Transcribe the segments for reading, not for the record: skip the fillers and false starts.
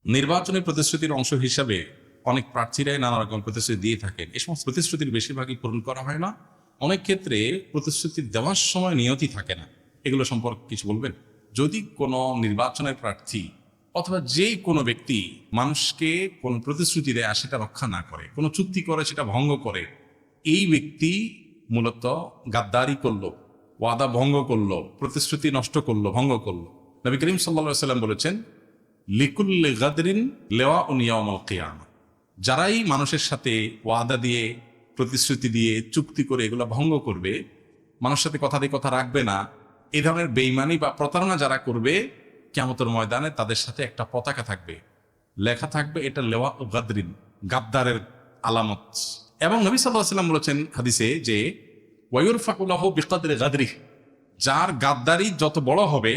নির্বাচনী প্রতিশ্রুতির অংশ হিসাবে অনেক প্রার্থীরাই নানা রকম প্রতিশ্রুতি দিয়ে থাকেন। এই সমস্ত প্রতিশ্রুতির বেশিরভাগই পূরণ করা হয় না। অনেক ক্ষেত্রে প্রতিশ্রুতি দেওয়ার সময় নিয়তি থাকে না। এগুলো সম্পর্কে কিছু বলবেন? যদি কোনো নির্বাচনের প্রার্থী অথবা যে কোনো ব্যক্তি মানুষকে কোনো প্রতিশ্রুতি দেয় সেটা রক্ষা না করে, কোনো চুক্তি করে সেটা ভঙ্গ করে, এই ব্যক্তি মূলত গাদ্দারি করলো, ওয়াদা ভঙ্গ করলো, প্রতিশ্রুতি নষ্ট করলো, ভঙ্গ করলো। নবী করিম সাল্লাল্লাহু সাল্লাম বলেছেন, লিকুল্লি গাদরিন লেওয়াউন ইয়াউমাল কিয়ামা। যারাই মানুষের সাথে ওয়াদা দিয়ে, প্রতিশ্রুতি দিয়ে, চুক্তি করে এগুলো ভঙ্গ করবে, মানুষের সাথে কথা দিয়ে কথা রাখবে না, এই ধরনের বেইমানি বা প্রতারণা যারা করবে, কিয়ামতের ময়দানে তাদের সাথে একটা পতাকা থাকবে, লেখা থাকবে এটা লেওয়া ও গাদরিন, গাদ্দারের আলামত। এবং নবী সাল্লাল্লাহু আলাইহি ওয়াসাল্লাম বলেছেন হাদিসে যে ওয়ায়ুরফাউ লাহু বিকাদরি গাদরিহি, যার গাদ্দারি যত বড় হবে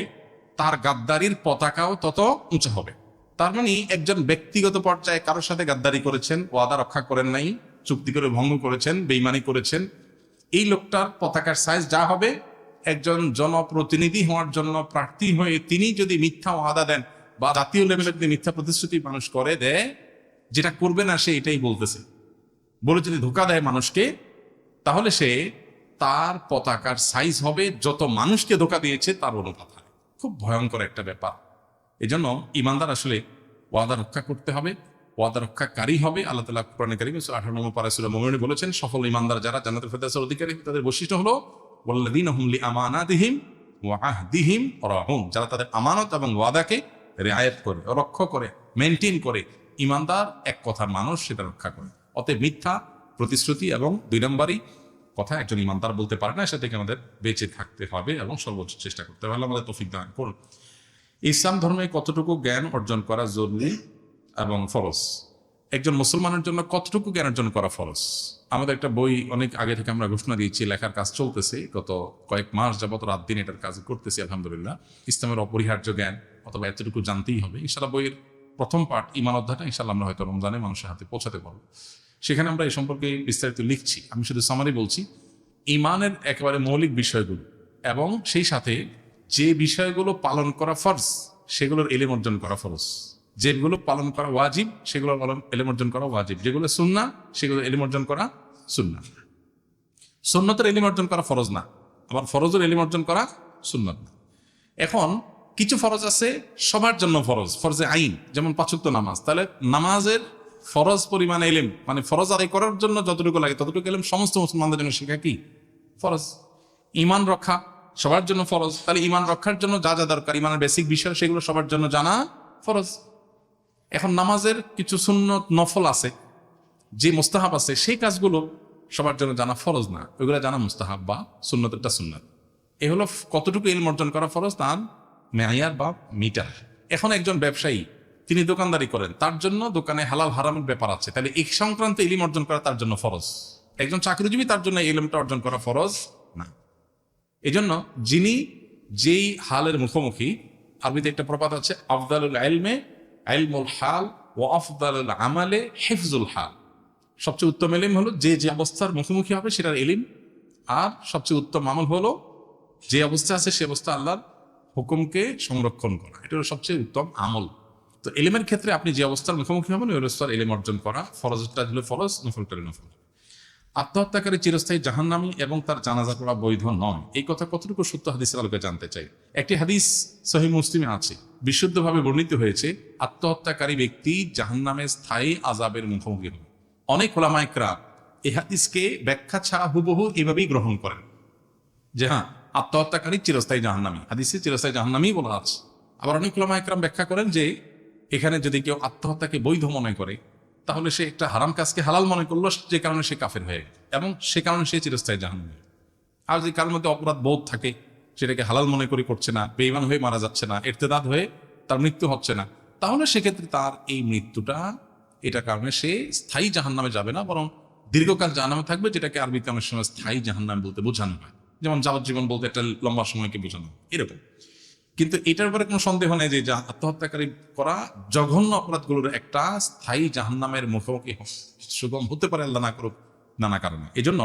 তার গাদ্দারির পতাকাও তত উঁচু হবে। তার মানে একজন ব্যক্তিগত পর্যায়ে কারোর সাথে গাদ্দারি করেছেন, ওয়াদা রক্ষা করেন নাই, চুক্তি করে ভঙ্গ করেছেন, বেইমানি করেছেন, এই লোকটার পতাকার সাইজ যা হবে, একজন জনপ্রতিনিধি হওয়ার জন্য প্রার্থী হয়ে তিনি যদি মিথ্যা ওয়াদা দেন বা জাতীয় লেভেলে যদি মিথ্যা প্রতিশ্রুতি মানুষ করে দেয়, যেটা করবে না সে এটাই বলতেছে, বলে যদি ধোঁকা দেয় মানুষকে, তাহলে সে তার পতাকার সাইজ হবে যত মানুষকে ধোঁকা দিয়েছে তার অনুপাত হয়। খুব ভয়ঙ্কর একটা ব্যাপার। এই জন্য ইমানদার আসলে ওয়াদা রক্ষা করতে হবে, ওয়াদা রক্ষাকারী হবে। আল্লাহ তাআলা কোরআনে কারীমে 18 নম্বর পারা সূরা মুমিনুন বলেছেন, সফল ইমানদার যারা জান্নাতুল ফেরদাউসের অধিকারী, তাদের বৈশিষ্ট্য হলো ওয়াল্লাযীনা হুম লিআমানাতিহিম ওয়া আহদিহিম রাউন, যারা তাদের আমানত এবং ওয়াদাকে রিআয়াত করে, রক্ষা করে, মেইনটেইন করে। ইমানদার এক কথা মানুষ সেটা রক্ষা করে। অতএব মিথ্যা প্রতিশ্রুতি এবং 2 নম্বরই কথা একজন ইমানদার বলতে পারে না। সেটা থেকে আমাদের বেঁচে থাকতে হবে এবং সর্বোচ্চ চেষ্টা করতে হবে। আল্লাহ আমাদের তৌফিক দান করুন। ইসলাম ধর্মে কতটুকু জ্ঞান অর্জন করা জরুরি এবং ফরজ? একজন মুসলমানের জন্য কতটুকু জ্ঞান অর্জন করা ফরজ? আমাদের একটা বই অনেক আগে থেকে আমরা ঘোষণা দিয়েছি, লেখার কাজ চলতেছে, গত কয়েক মাস যাবত রাত দিন এটার কাজ করতেছি আলহামদুলিল্লাহ। ইসলামের অপরিহার্য জ্ঞান, অথবা এতটুকু জানতেই হবে। ইনশাআল্লাহ বইয়ের প্রথম পার্ট ঈমান অধ্যায়টা ইনশাআল্লাহ আমরা হয়তো রমজানে মানুষের হাতে পৌঁছাতে পারবো। সেখানে আমরা এই সম্পর্কে বিস্তারিত লিখছি। আমি শুধু সামারি বলছি, ঈমানের একেবারে মৌলিক বিষয়গুলো এবং সেই সাথে যে বিষয়গুলো পালন করা ফরজ সেগুলোর ইলম অর্জন করা ফরজ, যেগুলো পালন করা ওয়াজিব সেগুলোর ইলম অর্জন করা ওয়াজিব, যেগুলো সুন্নাহ সেগুলো ইলম অর্জন করা সুন্নাহ। সুন্নতের ইলম অর্জন করা ফরজ না, আবার ফরজের ইলম অর্জন করা সুন্নাত না। এখন কিছু ফরজ আছে সবার জন্য ফরজ, ফরজে আইন, যেমন 5 ওয়াক্ত নামাজ। তাহলে নামাজের ফরজ পরিমাণে ইলম, মানে ফরজ আদায় করার জন্য যতটুকু লাগে ততটুকু ইলম সমস্ত মুসলমানদের জন্য শেখা কি ফরজ। ঈমান রক্ষা সবার জন্য ফরজ, তাহলে ঈমান রক্ষার জন্য যা যা দরকার, ঈমানের বেসিক বিষয়, সেগুলো সবার জন্য জানা ফরজ। এখন নামাজের কিছু সুন্নত নফল আছে, যে মুস্তাহাব আছে, সেই কাজগুলো সবার জন্য জানা ফরজ না, ওইগুলো জানা মুস্তাহাব বা সুন্নতেরটা সুন্নত। এ হলো কতটুকু ইলম অর্জন করা ফরজ, তার মেয়ার বা মিটার। এখন একজন ব্যবসায়ী, তিনি দোকানদারি করেন, তার জন্য দোকানে হালাল হারামের ব্যাপার আছে, তাহলে এই সংক্রান্ত ইলম অর্জন করা তার জন্য ফরজ। একজন চাকরিজীবী, তার জন্য ইলমটা অর্জন করা ফরজ না। এই জন্য যিনি যেই হালের মুখোমুখি, আরবিতে একটা প্রবাদ আছে, আফদালুল ইলমে ইলমুল হাল ওয়া আফদালুল আমালে হিফজুল হাল। সবচেয়ে উত্তম ইলম হলো যে যে অবস্থার মুখোমুখি হবে সেটার ইলম, আর সবচেয়ে উত্তম আমল হলো যে অবস্থা আছে সে অবস্থা আল্লাহর হুকুমকে সংরক্ষণ করা, এটা হলো সবচেয়ে উত্তম আমল। তো ইলমের ক্ষেত্রে আপনি যে অবস্থার মুখোমুখি হবেন ওই অবস্থার ইলম অর্জন করা, ফরজটা হলো ফরজ, নফলটা নফল। আত্মহত্যাকারী চিরস্থায়ী জাহান্নামী এবং তার জানাজা পড়া বৈধ নয়, এই কথা কতটুকু সত্য হাদিসের আলোকে জানতে চাই। একটি হাদিস সহিহ মুসলিমে আছে, বিশুদ্ধভাবে বর্ণিত হয়েছে, আত্মহত্যাকারী ব্যক্তি জাহান্নামে স্থায়ী আযাবের মুখোমুখি হবে। অনেক উলামায়ে কেরাম এই হাদিসকে ব্যাখ্যা ছাড়া হুবহু এভাবেই গ্রহণ করেন যে হ্যাঁ, আত্মহত্যাকারী চিরস্থায়ী জাহান্নামী, হাদিসে চিরস্থায়ী জাহান্নামী বলা আছে। আবার অনেক উলামায়ে কেরাম ব্যাখ্যা করেন যে এখানে যদি কেউ আত্মহত্যাকে বৈধ মনে করে, তাহলে সে একটা হারাম কাজকে হালাল মনে করলো, যে কারণে সে কাফের হয়ে গেল এবং সে কারণে সে চিরস্থায়ী জাহান্নামী। আর যে কারোর মধ্যে অপরাধ বোধ থাকে, সেটাকে হালাল মনে করে করছে না, বেঈমান হয়ে মারা যাচ্ছে না, ইরতেদাদ হয়ে তার মৃত্যু হচ্ছে না, তাহলে সেক্ষেত্রে তার এই মৃত্যুটা, এটার কারণে সে স্থায়ী জাহান্নামে যাবে না, বরং দীর্ঘকাল জাহান্নামে থাকবে, যেটাকে আরবিতে অনেক সময় স্থায়ী জাহান্নাম বলতে বোঝানো হয়। যেমন যাবজ্জীবন বলতে একটা লম্বা সময়কে বোঝানো হয়, এরকম। কিন্তু এটার উপরে কোনো সন্দেহ নেই যে আত্মহত্যাকারী করা জঘন্য অপরাধগুলোর একটা স্থায়ী জাহান্নামের মুখোমুখি সুগম হতে পারে, আল্লাহ না করুক, নানা কারণে। এই জন্য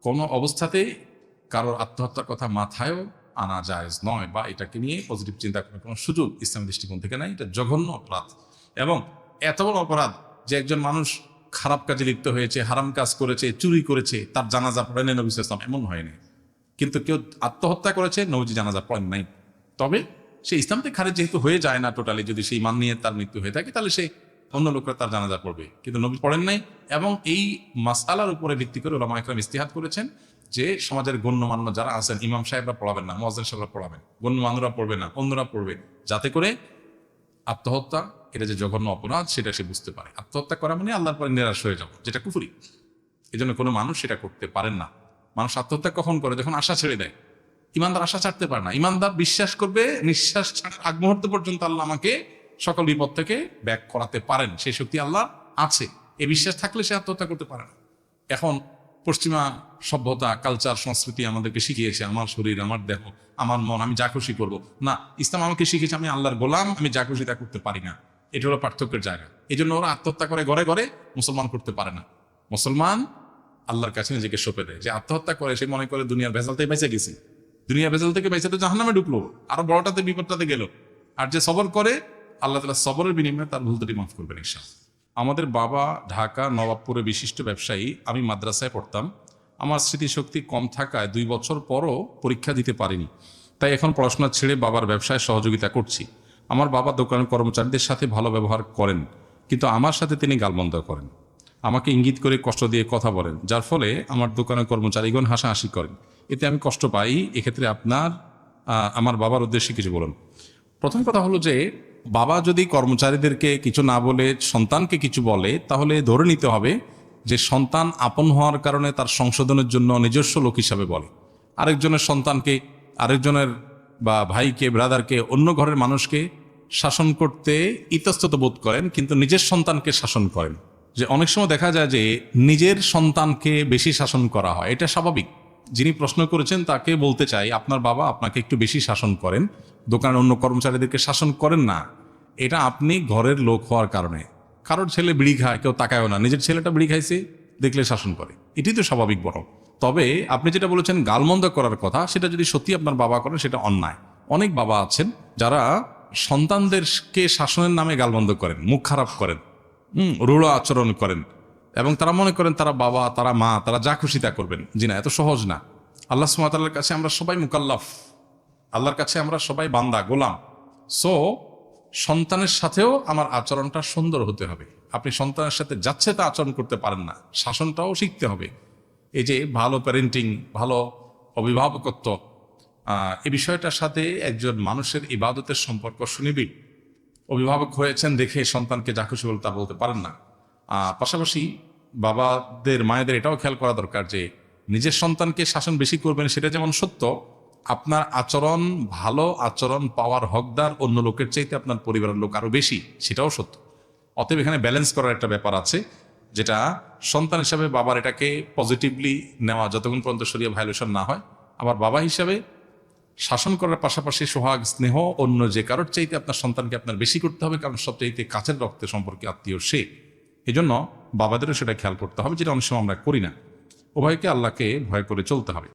কোনো অবস্থাতে কারোর আত্মহত্যার কথা মাথায়ও আনা জায়েজ নয়, বা এটাকে নিয়ে পজিটিভ চিন্তা করার কোনো সুযোগ ইসলামী দৃষ্টিকোণ থেকে নাই। এটা জঘন্য অপরাধ এবং এত বড় অপরাধ যে একজন মানুষ খারাপ কাজে লিপ্ত হয়েছে, হারাম কাজ করেছে, চুরি করেছে, তার জানাজা পড়েন নবী সাল্লাল্লাহু আলাইহি ওয়াসাল্লাম, এমন হয়নি। কিন্তু কেউ আত্মহত্যা করেছে, নবীজি জানাজা পড়েন নাই। তবে সে ইসলাম থেকে খারিজ যেহেতু হয়ে যায় না টোটালি, যদি সেই মান নিয়ে তার মৃত্যু হয়ে থাকে তাহলে সে অন্য লোকরা তার জানাজা পড়বে, কিন্তু নবী পড়েন নাই। এবং এই মাসআলার উপরে ভিত্তি করে উলামা ইকরাম ইজতিহাদ করেছেন যে সমাজের গণ্যমান্য যারা আছেন, ইমাম সাহেবরা পড়াবেন না, মুয়াজ্জিন সাহেবরা পড়াবেন, গণ্যমান্যরা পড়বে না, অন্যরা পড়বে, যাতে করে আত্মহত্যা এটা যে জঘন্য অপরাধ সেটা সে বুঝতে পারে। আত্মহত্যা করা মানে আল্লাহর পরে নিরাশ হয়ে যাওয়া, যেটা কুফরি। এই জন্য কোনো মানুষ সেটা করতে পারেন না। মানুষ আত্মহত্যা কখন করে? যখন আশা ছেড়ে দেয়। ইমানদার আশা ছাড়তে পারে না। ইমানদার বিশ্বাস করবে নিঃশ্বাস ছাড়ার আগ মুহূর্ত পর্যন্ত আল্লাহ আমাকে সকল বিপদ থেকে ব্যাক করাতে পারেন, সেই শক্তি আল্লাহ আছে, এই বিশ্বাস থাকলে সে আত্মহত্যা করতে পারে না। এখন পশ্চিমা সভ্যতা, কালচার, সংস্কৃতি আমাদেরকে শিখিয়েছে আমার শরীর, আমার দেহ, আমার মন, আমি যা খুশি করবো না। ইসলাম আমাকে শিখেছে আমি আল্লাহর গোলাম, আমি যা খুশি তা করতে পারি না। এটা হলো পার্থক্যের জায়গা। এই জন্য ওরা আত্মহত্যা করে ঘরে ঘরে, মুসলমান করতে পারে না। মুসলমান আল্লাহর কাছে নিজেকে সঁপে দেয়। যে আত্মহত্যা করে সে মনে করে দুনিয়ার ভেজাল থেকে বেঁচে গেছি, দুনিয়া ভেজাল থেকে বেঁচে তো জাহান্নামে ঢুকলো, আরো বড়টাতে বিপদটাতে গেল। আর যে সবর করে, আল্লাহ তাআলা সবরের বিনিময়ে তার ভুল ত্রুটি মাফ করবেন ইনশাআল্লাহ। আমাদের বাবা ঢাকা নবাবপুরে বিশিষ্ট ব্যবসায়ী, আমি মাদ্রাসায় পড়তাম। আমার স্মৃতিশক্তি কম থাকায় 2 বছর পরও পরীক্ষা দিতে পারিনি, তাই এখন পড়াশোনা ছেড়ে বাবার ব্যবসায় সহযোগিতা করছি। আমার বাবা দোকানের কর্মচারীদের সাথে ভালো ব্যবহার করেন, কিন্তু আমার সাথে তিনি গালমন্দ করেন, আমাকে ইঙ্গিত করে কষ্ট দিয়ে কথা বলেন, যার ফলে আমার দোকানের কর্মচারীগণ হাসাহাসি করেন, এতে আমি কষ্ট পাই। এক্ষেত্রে আপনার আমার বাবার উদ্দেশ্যে কিছু বলুন। প্রথম কথা হলো যে বাবা যদি কর্মচারীদেরকে কিছু না বলে সন্তানকে কিছু বলে, তাহলে ধরে নিতে হবে যে সন্তান আপন হওয়ার কারণে তার সংশোধনের জন্য নিজস্ব লোক হিসাবে বলে। আরেকজনের সন্তানকে, আরেকজনের বা ভাইকে, ব্রাদারকে, অন্য ঘরের মানুষকে শাসন করতে ইতস্তত বোধ করেন, কিন্তু নিজের সন্তানকে শাসন করেন। যে অনেক সময় দেখা যায় যে নিজের সন্তানকে বেশি শাসন করা হয়, এটা স্বাভাবিক। যিনি প্রশ্ন করেছেন তাকে বলতে চাই, আপনার বাবা আপনাকে একটু বেশি শাসন করেন, দোকানের অন্য কর্মচারীদেরকে শাসন করেন না। এটা আপনি ঘরের লোক হওয়ার কারণে। কারোর ছেলে বিড়ি খায়, কেউ তাকায়ও না, নিজের ছেলেটা বিড়ি খাইছে দেখলে শাসন করে, এটি তো স্বাভাবিক বড়। তবে আপনি যেটা বলেছেন গালমন্দ করার কথা, সেটা যদি সত্যি আপনার বাবা করেন সেটা অন্যায়। অনেক বাবা আছেন যারা সন্তানদেরকে শাসনের নামে গালমন্দ করেন, মুখ খারাপ করেন, রূঢ় আচরণ করেন, এবং তারা মনে করেন তারা বাবা, তারা মা, তারা যা খুশি তা করবেন। জি না, এত সহজ না। আল্লাহ সুবহানাহু ওয়া তাআলার কাছে আমরা সবাই মুকাল্লাফ, আল্লাহর কাছে আমরা সবাই বান্দা, গোলাম। সো সন্তানের সাথেও আমার আচরণটা সুন্দর হতে হবে। আপনি সন্তানের সাথে যাচ্ছে তা আচরণ করতে পারেন না, শাসনটাও শিখতে হবে। এই যে ভালো প্যারেন্টিং, ভালো অভিভাবকত্ব, এই বিষয়টার সাথে একজন মানুষের ইবাদতের সম্পর্ক সুনিবিড়। অভিভাবক হয়েছেন দেখে সন্তানকে যা খুশি বলে তা বলতে পারেন না। পাশাপাশি বাবাদের, মায়েদের এটাও খেয়াল করা দরকার যে নিজের সন্তানকে শাসন বেশি করবেন সেটা যেমন সত্য, আপনার আচরণ, ভালো আচরণ পাওয়ার হকদার অন্য লোকের চাইতে আপনার পরিবারের লোক আরো বেশি, সেটাও সত্য। অতএব এখানে ব্যালেন্স করার একটা ব্যাপার আছে, যেটা সন্তান হিসাবে বাবার এটাকে পজিটিভলি নেওয়া যতক্ষণ পর্যন্ত শরীয়ত ভায়োলেশন না হয়। আবার বাবা হিসাবে শাসন করার পাশাপাশি সোহাগ, স্নেহ অন্য যে কারোর চাইতে আপনার সন্তানকে আপনার বেশি করতে হবে, কারণ সবচাইতে কাছের রক্তের সম্পর্কে আত্মীয় সে। এই জন্য বাবাদেরও সেটা খেয়াল করতে হবে, যেটা অনেক সময় আমরা করি না। উভয়কে আল্লাহকে ভয় করে চলতে হবে।